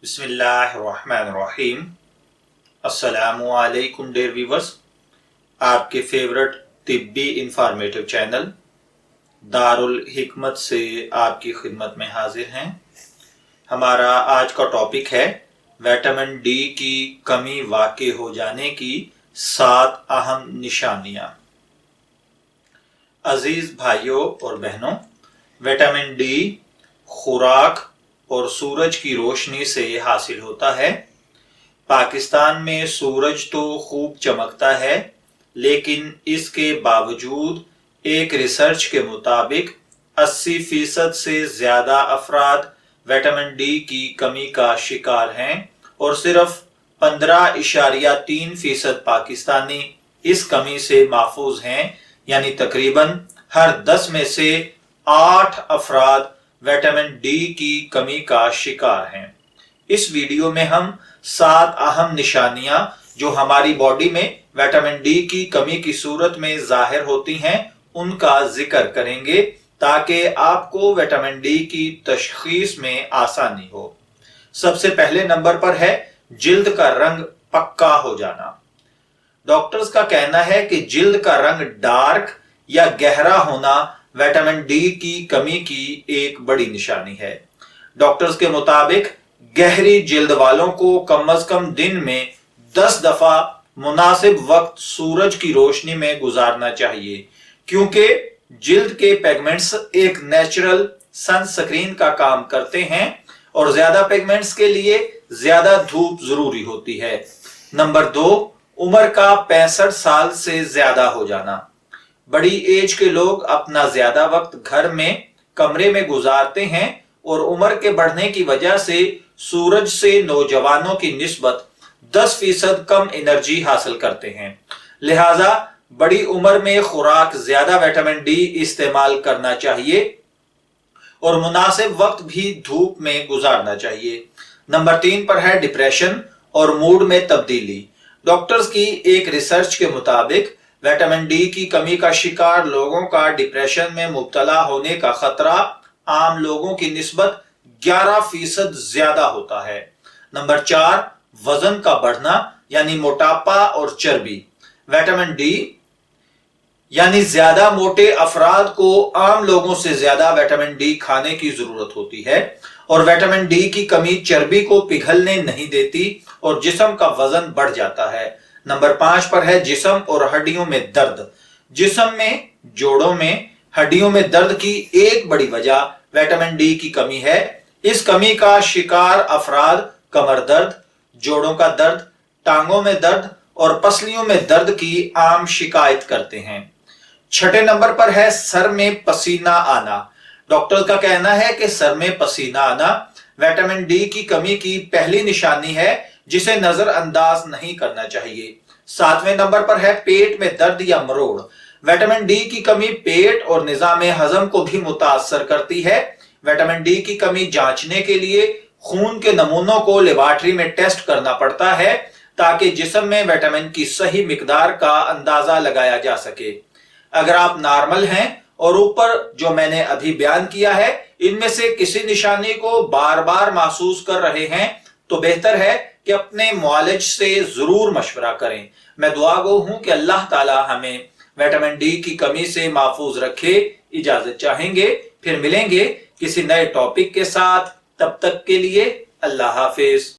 बिस्मिल्लाहिर्रहमानिर्रहीम। अस्सलामुअलैकुम dear viewers, आपके फेवरेट तिब्बी इंफॉर्मेटिव चैनल दारुल हिकमत से आपकी खिदमत में हाजिर हैं। हमारा आज का टॉपिक है विटामिन डी की कमी वाक़ई हो जाने की 7 अहम निशानियां। अजीज भाइयों और बहनों, विटामिन डी खुराक और सूरज की रोशनी से हासिल होता है। पाकिस्तान में सूरज तो खूब चमकता है, लेकिन इसके बावजूद एक रिसर्च के मुताबिक 80% से ज्यादा अफराद विटामिन डी की कमी का शिकार हैं और सिर्फ 15.3% पाकिस्तानी इस कमी से महफूज हैं। यानी तकरीबन हर 10 में से 8 अफराद विटामिन डी की कमी का शिकार हैं। इस वीडियो में हम 7 अहम निशानियां जो हमारी बॉडी में विटामिन डी की कमी की सूरत में जाहिर होती हैं, उनका जिक्र करेंगे ताकि आपको विटामिन डी की तशखीस में आसानी हो। सबसे पहले नंबर पर है जिल्द का रंग पक्का हो जाना। डॉक्टर्स का कहना है कि जिल्द का रंग डार्क या गहरा होना विटामिन डी की कमी की एक बड़ी निशानी है। डॉक्टर्स के मुताबिक गहरी जिल्द वालों को कम अज कम दिन में 10 दफा मुनासिब वक्त सूरज की रोशनी में गुजारना चाहिए, क्योंकि जिल्द के पिगमेंट्स एक नेचुरल सनस्क्रीन का काम करते हैं और ज्यादा पिगमेंट्स के लिए ज्यादा धूप जरूरी होती है। नंबर 2, उम्र का 65 साल से ज्यादा हो जाना। बड़ी एज के लोग अपना ज्यादा वक्त घर में कमरे में गुजारते हैं और उम्र के बढ़ने की वजह से सूरज से नौजवानों की निस्बत 10% कम एनर्जी हासिल करते हैं। लिहाजा बड़ी उम्र में खुराक ज्यादा विटामिन डी इस्तेमाल करना चाहिए और मुनासिब वक्त भी धूप में गुजारना चाहिए। नंबर 3 पर है डिप्रेशन और मूड में तब्दीली। डॉक्टर्स की एक रिसर्च के मुताबिक विटामिन डी की कमी का शिकार लोगों का डिप्रेशन में मुब्तला होने का खतरा आम लोगों की निस्बत 11% ज्यादा होता है। नंबर 4, वजन का बढ़ना यानी मोटापा और चर्बी। विटामिन डी यानी ज्यादा मोटे अफराद को आम लोगों से ज्यादा विटामिन डी खाने की जरूरत होती है और विटामिन डी की कमी चर्बी को पिघलने नहीं देती और जिस्म का वजन बढ़ जाता है। नंबर 5 पर है जिस्म और हड्डियों में दर्द। जिस्म में, जोड़ों में, हड्डियों में दर्द की एक बड़ी वजह विटामिन डी की कमी है। इस कमी का शिकार अफराद कमर दर्द, जोड़ों का दर्द, टांगों में दर्द और पसलियों में दर्द की आम शिकायत करते हैं। 6 नंबर पर है सर में पसीना आना। डॉक्टर का कहना है कि सर में पसीना आना विटामिन डी की कमी की पहली निशानी है, जिसे नजरअंदाज नहीं करना चाहिए। 7वें नंबर पर है पेट में दर्द या मरोड़। विटामिन डी की कमी पेट और निजाम हजम को भी मुतासर करती है। विटामिन डी की कमी जांचने के लिए खून के नमूनों को लेबोरेटरी में टेस्ट करना पड़ता है ताकि जिस्म में विटामिन की सही मिकदार का अंदाजा लगाया जा सके। अगर आप नॉर्मल हैं और ऊपर जो मैंने अभी बयान किया है इनमें से किसी निशानी को बार बार महसूस कर रहे हैं, तो बेहतर है कि अपने मुआलिज से जरूर मशवरा करें। मैं दुआ गो हूं कि अल्लाह ताला हमें विटामिन डी की कमी से महफूज रखे। इजाजत चाहेंगे, फिर मिलेंगे किसी नए टॉपिक के साथ। तब तक के लिए अल्लाह हाफिज।